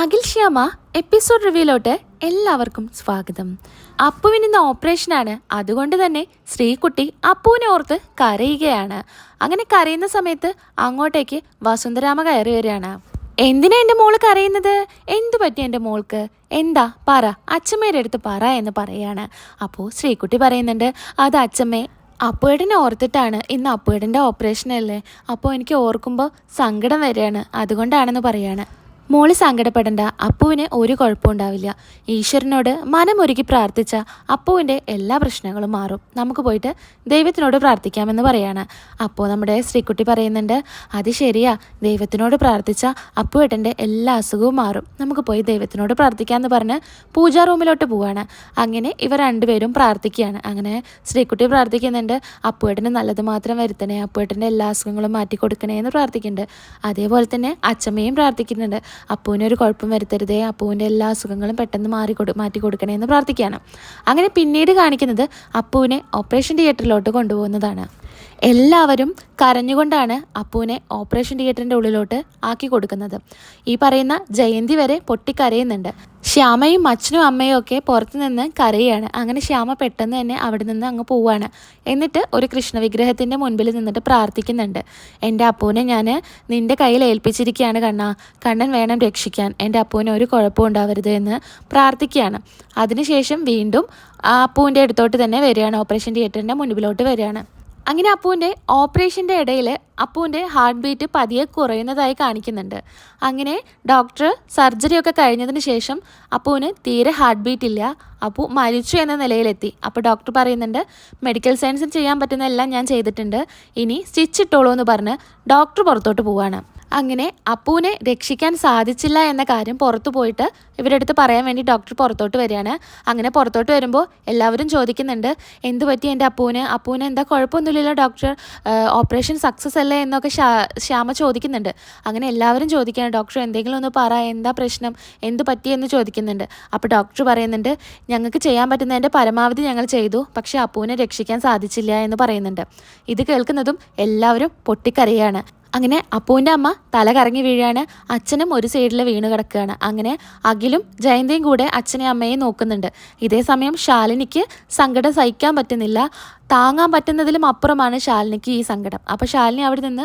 Akhil Shyama episode റിവ്യൂലോട്ട് എല്ലാവർക്കും സ്വാഗതം. അപ്പുവിന് ഇന്ന് ഓപ്പറേഷനാണ്. അതുകൊണ്ട് തന്നെ ശ്രീകുട്ടി അപ്പുവിനെ ഓർത്ത് കരയുകയാണ്. അങ്ങനെ കരയുന്ന സമയത്ത് അങ്ങോട്ടേക്ക് വസുന്ധരാമ കയറി വരികയാണ്. എന്തിനാ എൻ്റെ മോള് കരയുന്നത്? എന്തു പറ്റി എൻ്റെ മോൾക്ക്? എന്താ പറ, അച്ഛമ്മയുടെ അടുത്ത് പറ എന്ന് പറയാണ്. അപ്പോൾ ശ്രീകുട്ടി പറയുന്നുണ്ട്, അത് അച്ഛമ്മേ, അപ്പുവേട്ടനെ ഓർത്തിട്ടാണ്. ഇന്ന് അപ്പുവേട്ടൻ്റെ ഓപ്പറേഷനല്ലേ, അപ്പോൾ എനിക്ക് ഓർക്കുമ്പോൾ സങ്കടം വരികയാണ്, അതുകൊണ്ടാണെന്ന് പറയാണ്. മോള് സങ്കടപ്പെടണ്ട, അപ്പുവിന് ഒരു കുഴപ്പമുണ്ടാവില്ല. ഈശ്വരനോട് മനമൊരുക്കി പ്രാർത്ഥിച്ച അപ്പുവിൻ്റെ എല്ലാ പ്രശ്നങ്ങളും മാറും. നമുക്ക് പോയിട്ട് ദൈവത്തിനോട് പ്രാർത്ഥിക്കാമെന്ന് പറയാണ്. അപ്പോൾ നമ്മുടെ ശ്രീകുട്ടി പറയുന്നുണ്ട്, അത് ശരിയാ, ദൈവത്തിനോട് പ്രാർത്ഥിച്ച അപ്പുവേട്ടൻ്റെ എല്ലാ അസുഖവും മാറും, നമുക്ക് പോയി ദൈവത്തിനോട് പ്രാർത്ഥിക്കാമെന്ന് പറഞ്ഞ് പൂജാ റൂമിലോട്ട് പോവാണ്. അങ്ങനെ ഇവർ രണ്ടുപേരും പ്രാർത്ഥിക്കുകയാണ്. അങ്ങനെ ശ്രീകുട്ടി പ്രാർത്ഥിക്കുന്നുണ്ട്, അപ്പുവേട്ടന് നല്ലത് മാത്രം വരുത്തണേ, അപ്പുവേട്ടൻ്റെ എല്ലാ അസുഖങ്ങളും മാറ്റി കൊടുക്കണേ എന്ന് പ്രാർത്ഥിക്കുന്നുണ്ട്. അതേപോലെ തന്നെ അച്ഛമ്മയും പ്രാർത്ഥിക്കുന്നുണ്ട്, അപ്പുവിനൊരു കുഴപ്പം വരുത്തരുതേ, അപ്പുവിൻ്റെ എല്ലാ അസുഖങ്ങളും പെട്ടെന്ന് മാറ്റി കൊടുക്കണേ എന്ന് പ്രാർത്ഥിക്കുകയാണ്. അങ്ങനെ പിന്നീട് കാണിക്കുന്നത് അപ്പുവിനെ ഓപ്പറേഷൻ തിയേറ്ററിലോട്ട് കൊണ്ടുപോകുന്നതാണ്. എല്ലാവരും കരഞ്ഞുകൊണ്ടാണ് അപ്പുവിനെ ഓപ്പറേഷൻ തിയേറ്ററിൻ്റെ ഉള്ളിലോട്ട് ആക്കി കൊടുക്കുന്നത്. ഈ പറയുന്ന ജയന്തി വരെ പൊട്ടിക്കരയുന്നുണ്ട്. ശ്യാമയും അച്ഛനും അമ്മയും ഒക്കെ പുറത്തു നിന്ന് കരയാണ്. അങ്ങനെ ശ്യാമ പെട്ടെന്ന് തന്നെ അവിടെ നിന്ന് അങ്ങ് പോവാണ്. എന്നിട്ട് ഒരു കൃഷ്ണവിഗ്രഹത്തിൻ്റെ മുൻപിൽ നിന്നിട്ട് പ്രാർത്ഥിക്കുന്നുണ്ട്, എൻ്റെ അപ്പുവിനെ ഞാൻ നിൻ്റെ കയ്യിൽ ഏൽപ്പിച്ചിരിക്കുകയാണ് കണ്ണാ, കണ്ണൻ വേണം രക്ഷിക്കാൻ, എൻ്റെ അപ്പുവിന് ഒരു കുഴപ്പവും ഉണ്ടാവരുത് എന്ന് പ്രാർത്ഥിക്കുകയാണ്. അതിനുശേഷം വീണ്ടും അപ്പുവിൻ്റെ അടുത്തോട്ട് തന്നെ വരികയാണ്, ഓപ്പറേഷൻ തിയേറ്ററിൻ്റെ മുൻപിലോട്ട് വരികയാണ്. അങ്ങനെ അപ്പുവിൻ്റെ ഓപ്പറേഷൻ്റെ ഇടയിൽ അപ്പുവിൻ്റെ ഹാർട്ട് ബീറ്റ് പതിയെ കുറയുന്നതായി കാണിക്കുന്നുണ്ട്. അങ്ങനെ ഡോക്ടർ സർജറിയൊക്കെ കഴിഞ്ഞതിന് ശേഷം അപ്പുവിന് തീരെ ഹാർട്ട് ബീറ്റ് ഇല്ല, അപ്പു മരിച്ചു എന്ന നിലയിലെത്തി. അപ്പോൾ ഡോക്ടർ പറയുന്നുണ്ട്, മെഡിക്കൽ സയൻസിൽ ചെയ്യാൻ പറ്റുന്നതെല്ലാം ഞാൻ ചെയ്തിട്ടുണ്ട്, ഇനി സ്റ്റിച്ച് ഇട്ടോളൂ എന്ന് പറഞ്ഞ് ഡോക്ടർ പുറത്തോട്ട് പോവാണ്. അങ്ങനെ അപ്പുവിനെ രക്ഷിക്കാൻ സാധിച്ചില്ല എന്ന കാര്യം പുറത്തു പോയിട്ട് ഇവരുടെ അടുത്ത് പറയാൻ വേണ്ടി ഡോക്ടർ പുറത്തോട്ട് വരികയാണ്. അങ്ങനെ പുറത്തോട്ട് വരുമ്പോൾ എല്ലാവരും ചോദിക്കുന്നുണ്ട്, എന്ത് പറ്റി എൻ്റെ അപ്പുവിന് എന്താ കുഴപ്പമൊന്നുമില്ലല്ലോ ഡോക്ടർ, ഓപ്പറേഷൻ സക്സസ് അല്ലേ എന്നൊക്കെ ശ്യാമ ചോദിക്കുന്നുണ്ട്. അങ്ങനെ എല്ലാവരും ചോദിക്കുകയാണ്, ഡോക്ടർ എന്തെങ്കിലും ഒന്ന് പറ, എന്താ പ്രശ്നം, എന്ത് പറ്റിയെന്ന് ചോദിക്കുന്നുണ്ട്. അപ്പോൾ ഡോക്ടർ പറയുന്നുണ്ട്, ഞങ്ങൾക്ക് ചെയ്യാൻ പറ്റുന്നതിൻ്റെ പരമാവധി ഞങ്ങൾ ചെയ്തു, പക്ഷേ അപ്പുവിനെ രക്ഷിക്കാൻ സാധിച്ചില്ല എന്ന് പറയുന്നുണ്ട്. ഇത് കേൾക്കുന്നതും എല്ലാവരും പൊട്ടിക്കരയാണ്. അങ്ങനെ അപ്പുവിൻ്റെ അമ്മ തല കറങ്ങി വീഴുകയാണ്. അച്ഛനും ഒരു സൈഡിൽ വീണ് കിടക്കുകയാണ്. അങ്ങനെ അഖിലും ജയന്തിയും കൂടെ അച്ഛനെയും അമ്മയെയും നോക്കുന്നുണ്ട്. ഇതേ സമയം ശാലിനിക്ക് സങ്കടം സഹിക്കാൻ പറ്റുന്നില്ല, താങ്ങാൻ പറ്റുന്നതിലും അപ്പുറമാണ് ശാലിനിക്ക് ഈ സങ്കടം. അപ്പോൾ ശാലിനി അവിടെ നിന്ന്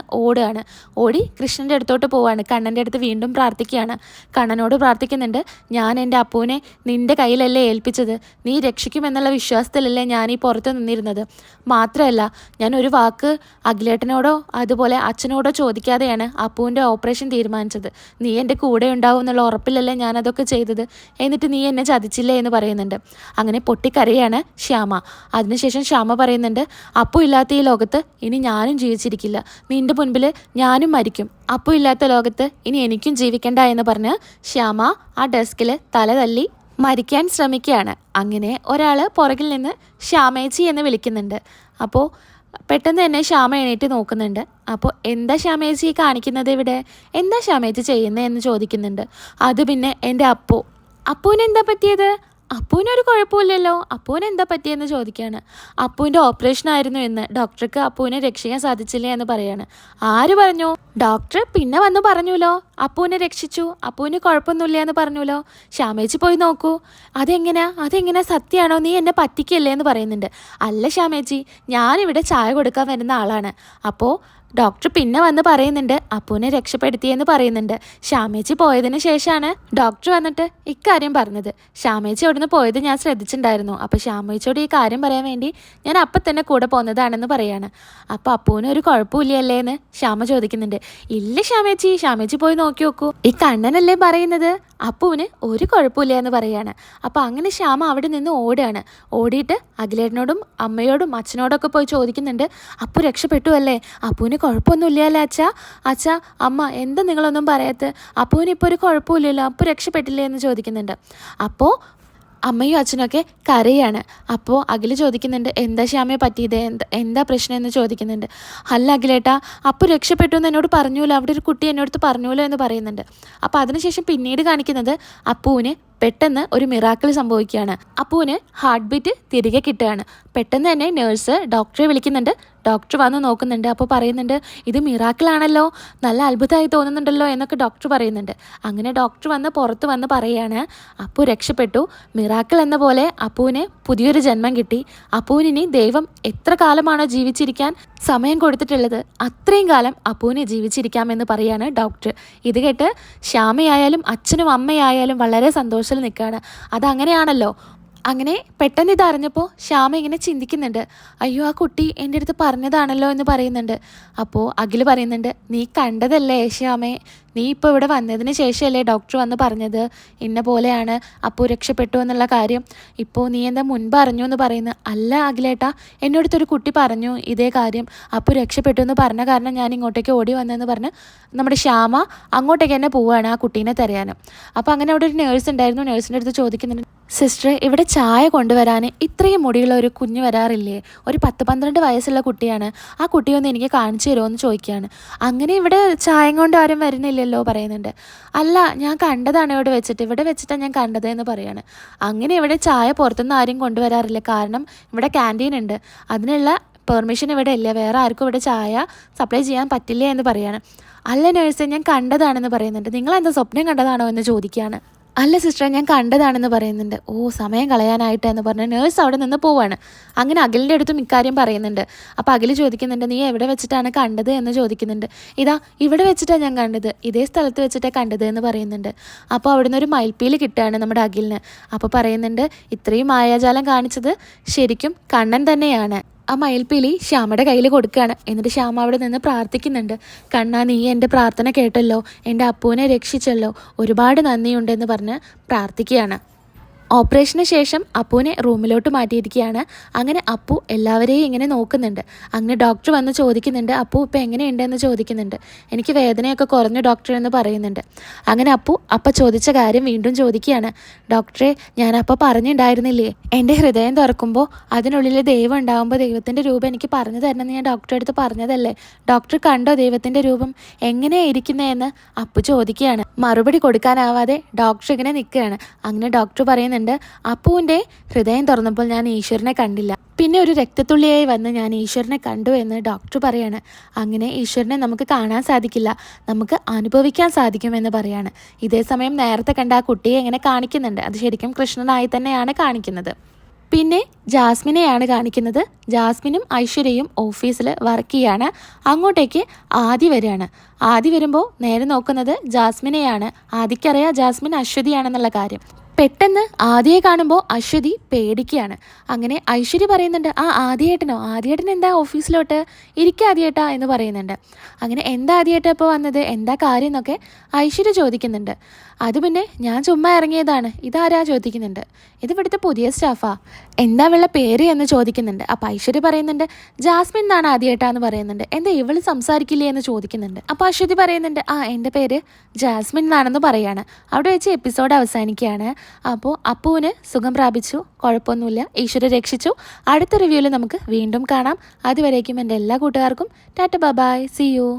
ഓടി കൃഷ്ണൻ്റെ അടുത്തോട്ട് പോവാണ്. കണ്ണൻ്റെ അടുത്ത് വീണ്ടും പ്രാർത്ഥിക്കുകയാണ്. കണ്ണനോട് പ്രാർത്ഥിക്കുന്നുണ്ട്, ഞാൻ എൻ്റെ അപ്പുവിനെ നിൻ്റെ കയ്യിലല്ലേ ഏൽപ്പിച്ചത്, നീ രക്ഷിക്കുമെന്നുള്ള വിശ്വാസത്തിലല്ലേ ഞാൻ ഈ പുറത്ത് നിന്നിരുന്നത്, മാത്രമല്ല ഞാൻ ഒരു വാക്ക് അഖിലേട്ടനോടോ അതുപോലെ അച്ഛനോടോ ചോദിക്കാതെയാണ് അപ്പുവിൻ്റെ ഓപ്പറേഷൻ തീരുമാനിച്ചത്, നീ എൻ്റെ കൂടെ ഉണ്ടാവും എന്നുള്ള ഉറപ്പിലല്ലേ ഞാനതൊക്കെ ചെയ്തത്, എന്നിട്ട് നീ എന്നെ ചതിച്ചില്ലേ എന്ന് പറയുന്നുണ്ട്. അങ്ങനെ പൊട്ടിക്കരയാണ് ശ്യാമ. അതിനുശേഷം ശ്യാമ പറയുന്നുണ്ട്, അപ്പു ഇല്ലാത്ത ഈ ലോകത്ത് ഇനി ഞാനും ജീവിച്ചിരിക്കില്ല, നിന്റെ മുൻപിൽ ഞാനും മരിക്കും, അപ്പു ഇല്ലാത്ത ലോകത്ത് ഇനി എനിക്കും ജീവിക്കണ്ട എന്ന് പറഞ്ഞ് ശ്യാമ ആ ഡെസ്കിൽ തല തല്ലി മരിക്കാൻ ശ്രമിക്കുകയാണ്. അങ്ങനെ ഒരാൾ പുറകിൽ നിന്ന് ശ്യാമേച്ചി എന്ന് വിളിക്കുന്നുണ്ട്. അപ്പോൾ പെട്ടെന്ന് തന്നെ ശ്യാമ എണീറ്റ് നോക്കുന്നുണ്ട്. അപ്പോൾ എന്താ ശ്യാമേച്ചി കാണിക്കുന്നത് ഇവിടെ, എന്താ ശ്യാമേച്ചി ചെയ്യുന്നത് എന്ന് ചോദിക്കുന്നുണ്ട്. അത് പിന്നെ എൻ്റെ അപ്പുവിന് എന്താ പറ്റിയത്, അപ്പുവിനൊരു കുഴപ്പമില്ലല്ലോ, അപ്പുവിന് എന്താ പറ്റിയെന്ന് ചോദിക്കുകയാണ്. അപ്പുവിൻ്റെ ഓപ്പറേഷൻ ആയിരുന്നു എന്ന്, ഡോക്ടർക്ക് അപ്പുവിനെ രക്ഷിക്കാൻ സാധിച്ചില്ല എന്ന് പറയാണ്. ആര് പറഞ്ഞു? ഡോക്ടർ പിന്നെ വന്ന് പറഞ്ഞുല്ലോ, അപ്പുവിനെ രക്ഷിച്ചു, അപ്പുവിന് കുഴപ്പമൊന്നുമില്ല എന്ന് പറഞ്ഞുല്ലോ, ശ്യാമേച്ചി പോയി നോക്കൂ. അതെങ്ങനെ സത്യമാണോ, നീ എന്നെ പറ്റിക്കല്ലേ എന്ന് പറയുന്നുണ്ട്. അല്ല ശ്യാമേച്ചി, ഞാനിവിടെ ചായ കൊടുക്കാൻ വരുന്ന ആളാണ്. അപ്പോൾ ഡോക്ടർ പിന്നെ വന്ന് പറയുന്നുണ്ട് അപ്പുവിനെ രക്ഷപ്പെടുത്തിയെന്ന് പറയുന്നുണ്ട്. ശ്യാമേച്ചി പോയതിന് ശേഷമാണ് ഡോക്ടർ വന്നിട്ട് ഇക്കാര്യം പറഞ്ഞത്. ശ്യാമേച്ചി അവിടുന്ന് പോയത് ഞാൻ ശ്രദ്ധിച്ചിട്ടുണ്ടായിരുന്നു. അപ്പോൾ ശ്യാമേച്ചിയോട് ഈ കാര്യം പറയാൻ വേണ്ടി ഞാൻ അപ്പം തന്നെ കൂടെ പോകുന്നതാണെന്ന് പറയാണ്. അപ്പോൾ അപ്പുവിന് ഒരു കുഴപ്പമില്ലല്ലേ എന്ന് ശ്യാമ ചോദിക്കുന്നുണ്ട്. ഇല്ല ശ്യാമേച്ചി പോയി നോക്കി നോക്കൂ, ഈ കണ്ണനല്ലേ പറയുന്നത്, അപ്പുവിന് ഒരു കുഴപ്പമില്ല എന്ന് പറയാണ്. അപ്പോൾ അങ്ങനെ ശ്യാമ അവിടെ നിന്ന് ഓടിയിട്ട് അഖിലേട്ടനോടും അമ്മയോടും അച്ഛനോടൊക്കെ പോയി ചോദിക്കുന്നുണ്ട്, അപ്പു രക്ഷപ്പെട്ടു അല്ലേ, അപ്പുവിന് കുഴപ്പമൊന്നുമില്ലല്ലോ അച്ഛാ അമ്മ, എന്താ നിങ്ങളൊന്നും പറയാത്ത, അപ്പുവിന് ഇപ്പോൾ ഒരു കുഴപ്പമില്ലല്ലോ, അപ്പു രക്ഷപ്പെട്ടില്ലേ എന്ന് ചോദിക്കുന്നുണ്ട്. അപ്പോൾ അമ്മയും അച്ഛനൊക്കെ കരയാണ്. അപ്പോൾ അഖിൽ ചോദിക്കുന്നുണ്ട്, എന്താ ശ്യാമയെ പറ്റിയത്, എന്താ പ്രശ്നം എന്ന് ചോദിക്കുന്നുണ്ട്. അല്ല അഖിലേട്ടാ, അപ്പു രക്ഷപ്പെട്ടു എന്ന് എന്നോട് പറഞ്ഞുല്ലോ, അവിടെ ഒരു കുട്ടി എന്നോട് പറഞ്ഞുല്ലോ എന്ന് പറയുന്നുണ്ട്. അപ്പോൾ അതിനുശേഷം പിന്നീട് കാണിക്കുന്നത് അപ്പുവിന് പെട്ടെന്ന് ഒരു മിറാക്കിൾ സംഭവിക്കുകയാണ്. അപ്പുവിന് ഹാർട്ട് ബീറ്റ് തിരികെ കിട്ടുകയാണ്. പെട്ടെന്ന് തന്നെ നേഴ്സ് ഡോക്ടറെ വിളിക്കുന്നുണ്ട്. ഡോക്ടർ വന്ന് നോക്കുന്നുണ്ട്. അപ്പോൾ പറയുന്നുണ്ട്, ഇത് മിറാക്കിളാണല്ലോ, നല്ല അത്ഭുതമായി തോന്നുന്നുണ്ടല്ലോ എന്നൊക്കെ ഡോക്ടർ പറയുന്നുണ്ട്. അങ്ങനെ ഡോക്ടർ പുറത്ത് വന്ന് പറയുകയാണ്, അപ്പു രക്ഷപ്പെട്ടു, മിറാക്കിൾ എന്ന പോലെ അപ്പുവിന് പുതിയൊരു ജന്മം കിട്ടി. അപ്പുവിനി ദൈവം എത്ര കാലമാണോ ജീവിച്ചിരിക്കാൻ സമയം കൊടുത്തിട്ടുള്ളത് അത്രയും കാലം അപ്പുവിനെ ജീവിച്ചിരിക്കാമെന്ന് പറയാണ് ഡോക്ടർ. ഇത് കേട്ട് ശ്യാമയായാലും അച്ഛനും അമ്മയായാലും വളരെ സന്തോഷത്തിൽ നിൽക്കുകയാണ്. അതങ്ങനെയാണല്ലോ. അങ്ങനെ പെട്ടെന്ന് ഇതറിഞ്ഞപ്പോൾ ശ്യാമ ഇങ്ങനെ ചിന്തിക്കുന്നുണ്ട്, അയ്യോ ആ കുട്ടി എൻ്റെ അടുത്ത് പറഞ്ഞതാണല്ലോ എന്ന് പറയുന്നുണ്ട്. അപ്പോൾ അഖിൽ പറയുന്നുണ്ട്, നീ കണ്ടതല്ലേ ശ്യാമേ, നീ ഇപ്പോൾ ഇവിടെ വന്നതിന് ശേഷമല്ലേ ഡോക്ടർ വന്ന് പറഞ്ഞത് ഇന്ന പോലെയാണ് അപ്പു രക്ഷപ്പെട്ടു എന്നുള്ള കാര്യം. ഇപ്പോൾ നീ എന്താ മുൻപ് അറിഞ്ഞു എന്ന് പറയുന്നത്? അല്ല അഖിലേട്ടാ, എന്നോടത്തൊരു കുട്ടി പറഞ്ഞു ഇതേ കാര്യം, അപ്പു രക്ഷപ്പെട്ടു എന്ന് പറഞ്ഞ കാരണം ഞാൻ ഇങ്ങോട്ടേക്ക് ഓടി വന്നതെന്ന് പറഞ്ഞ് നമ്മുടെ ശ്യാമ അങ്ങോട്ടേക്ക് തന്നെ പോവുകയാണ് ആ കുട്ടീനെ തിരയാനും. അപ്പോൾ അങ്ങനെ അവിടെ ഒരു നേഴ്സ് ഉണ്ടായിരുന്നു. നേഴ്സിൻ്റെ അടുത്ത് ചോദിക്കുന്നുണ്ട്, സിസ്റ്റർ ഇവിടെ ചായ കൊണ്ടുവരാൻ ഇത്രയും മുടിയുള്ള ഒരു കുഞ്ഞ് വരാറില്ലേ? ഒരു 10-12 വയസ്സുള്ള കുട്ടിയാണ്, ആ കുട്ടിയൊന്ന് എനിക്ക് കാണിച്ചു തരുമോ എന്ന് ചോദിക്കുകയാണ്. അങ്ങനെ ഇവിടെ ചായം കൊണ്ട് ആരും വരുന്നില്ലല്ലോ പറയുന്നുണ്ട്. അല്ല, ഞാൻ കണ്ടതാണ് ഇവിടെ വെച്ചിട്ടാണ് ഞാൻ കണ്ടത് എന്ന് പറയാണ്. അങ്ങനെ ഇവിടെ ചായ പുറത്തുനിന്ന് ആരും കൊണ്ടുവരാറില്ല, കാരണം ഇവിടെ ക്യാൻറ്റീൻ ഉണ്ട്, അതിനുള്ള പെർമിഷൻ ഇവിടെ ഇല്ല, വേറെ ആർക്കും ഇവിടെ ചായ സപ്ലൈ ചെയ്യാൻ പറ്റില്ല എന്ന് പറയാണ്. അല്ല നേഴ്സ്, ഞാൻ കണ്ടതാണെന്ന് പറയുന്നുണ്ട്. നിങ്ങളെന്താ സ്വപ്നം കണ്ടതാണോ എന്ന് ചോദിക്കുകയാണ്. അല്ല സിസ്റ്റർ, ഞാൻ കണ്ടതാണെന്ന് പറയുന്നുണ്ട്. ഓ, സമയം കളയാനായിട്ടെന്ന് പറഞ്ഞ് നേഴ്സ് അവിടെ നിന്ന് പോവാണ്. അങ്ങനെ അഖിലിൻ്റെ അടുത്തും ഇക്കാര്യം പറയുന്നുണ്ട്. അപ്പോൾ അഖിൽ ചോദിക്കുന്നുണ്ട്, നീ എവിടെ വെച്ചിട്ടാണ് കണ്ടത് എന്ന് ചോദിക്കുന്നുണ്ട്. ഇതാ ഇവിടെ വെച്ചിട്ടാണ് ഞാൻ കണ്ടത്, ഇതേ സ്ഥലത്ത് വെച്ചിട്ടാണ് കണ്ടത് എന്ന് പറയുന്നുണ്ട്. അപ്പോൾ അവിടുന്ന് ഒരു മയിൽപ്പീലി കിട്ടുകയാണ് നമ്മുടെ അഖിലിന്. അപ്പോൾ പറയുന്നുണ്ട്, ഇത്രയും മായാജാലം കാണിച്ചത് ശരിക്കും കണ്ണൻ തന്നെയാണ്. ആ മയിൽപ്പീലി ശ്യാമയുടെ കയ്യിൽ കൊടുക്കുകയാണ്. എന്നിട്ട് ശ്യാമ അവിടെ നിന്ന് പ്രാർത്ഥിക്കുന്നുണ്ട്, കണ്ണാ നീ എൻ്റെ പ്രാർത്ഥന കേട്ടല്ലോ, എൻ്റെ അപ്പൂനെ രക്ഷിച്ചല്ലോ, ഒരുപാട് നന്ദിയുണ്ടെന്ന് പറഞ്ഞ് പ്രാർത്ഥിക്കുകയാണ്. ഓപ്പറേഷന് ശേഷം അപ്പുവിനെ റൂമിലോട്ട് മാറ്റിയിരിക്കുകയാണ്. അങ്ങനെ അപ്പു എല്ലാവരെയും ഇങ്ങനെ നോക്കുന്നുണ്ട്. അങ്ങനെ ഡോക്ടർ വന്ന് ചോദിക്കുന്നുണ്ട്, അപ്പു ഇപ്പോൾ എങ്ങനെയുണ്ടെന്ന് ചോദിക്കുന്നുണ്ട്. എനിക്ക് വേദനയൊക്കെ കുറഞ്ഞു ഡോക്ടർ എന്ന് പറയുന്നുണ്ട്. അങ്ങനെ അപ്പ ചോദിച്ച കാര്യം വീണ്ടും ചോദിക്കുകയാണ്. ഡോക്ടറെ, ഞാനപ്പോൾ പറഞ്ഞിട്ടുണ്ടായിരുന്നില്ലേ, എൻ്റെ ഹൃദയം തുറക്കുമ്പോൾ അതിനുള്ളിൽ ദൈവം ഉണ്ടാകുമ്പോൾ ദൈവത്തിൻ്റെ രൂപം എനിക്ക് പറഞ്ഞു തരണമെന്ന് ഞാൻ ഡോക്ടറെ അടുത്ത് പറഞ്ഞതല്ലേ, ഡോക്ടർ കണ്ടോ ദൈവത്തിൻ്റെ രൂപം എങ്ങനെയാണ് ഇരിക്കുന്നതെന്ന് അപ്പു ചോദിക്കുകയാണ്. മറുപടി കൊടുക്കാനാവാതെ ഡോക്ടർ ഇങ്ങനെ നിൽക്കുകയാണ്. അങ്ങനെ ഡോക്ടർ പറയുന്നുണ്ട്, അപ്പുവിൻ്റെ ഹൃദയം തുറന്നപ്പോൾ ഞാൻ ഈശ്വരനെ കണ്ടില്ല, പിന്നെ ഒരു രക്തത്തുള്ളിയായി വന്ന് ഞാൻ ഈശ്വരനെ കണ്ടു എന്ന് ഡോക്ടർ പറയാണ്. അങ്ങനെ ഈശ്വരനെ നമുക്ക് കാണാൻ സാധിക്കില്ല, നമുക്ക് അനുഭവിക്കാൻ സാധിക്കുമെന്ന് പറയാണ്. ഇതേ സമയം നേരത്തെ കണ്ട ആ കുട്ടിയെ ഇങ്ങനെ കാണിക്കുന്നുണ്ട്. അത് ശരിക്കും കൃഷ്ണനായി തന്നെയാണ് കാണിക്കുന്നത്. പിന്നെ ജാസ്മിനെയാണ് കാണിക്കുന്നത്. ജാസ്മിനും ഐശ്വര്യയും ഓഫീസിൽ വർക്ക് ചെയ്യാണ്. അങ്ങോട്ടേക്ക് ആദി വരികയാണ്. ആദി വരുമ്പോൾ നേരെ നോക്കുന്നത് ജാസ്മിനെയാണ്. ആദിക്കറിയാം ജാസ്മിൻ അശ്വതിയാണെന്നുള്ള കാര്യം. പെട്ടെന്ന് ആദിയെ കാണുമ്പോൾ അശ്വതി പേടിക്കുകയാണ്. അങ്ങനെ ഐശ്വര്യ പറയുന്നുണ്ട്, ആ ആദിയേട്ടനോ, ആദിയേട്ടൻ എന്താ ഓഫീസിലോട്ട് ഇരിക്കുക ആദിയേട്ടാ എന്ന് പറയുന്നുണ്ട്. അങ്ങനെ എന്താ ആദിയേട്ടാ ഇപ്പോൾ വന്നത്, എന്താ കാര്യം എന്നൊക്കെ ഐശ്വര്യ ചോദിക്കുന്നുണ്ട്. അത് പിന്നെ ഞാൻ ചുമ്മാ ഇറങ്ങിയതാണ്, ഇതാരാ ചോദിക്കുന്നുണ്ട്. ഇത് ഇവിടുത്തെ പുതിയ സ്റ്റാഫാ, എന്താ വെള്ള പേര് എന്ന് ചോദിക്കുന്നുണ്ട്. അപ്പോൾ ഐശ്വര്യ പറയുന്നുണ്ട്, ജാസ്മിൻ എന്നാണ് ആദിയേട്ടാ എന്ന് പറയുന്നുണ്ട്. എന്താ ഇവള് സംസാരിക്കില്ലേ എന്ന് ചോദിക്കുന്നുണ്ട്. അപ്പോൾ അശ്വതി പറയുന്നുണ്ട്, ആ എൻ്റെ പേര് ജാസ്മിൻ എന്നാണെന്ന് പറയാണ്. അവിടെ വെച്ച് എപ്പിസോഡ് അവസാനിക്കുകയാണ്. അപ്പോൾ അപ്പുവിന് സുഖം പ്രാപിച്ചു, കുഴപ്പമൊന്നുമില്ല, ഈശ്വരൻ രക്ഷിച്ചു. അടുത്ത റിവ്യൂവിൽ നമുക്ക് വീണ്ടും കാണാം. അതുവരേക്കും എൻ്റെ എല്ലാ കൂട്ടുകാർക്കും ടാറ്റ ബൈ, സീ യു.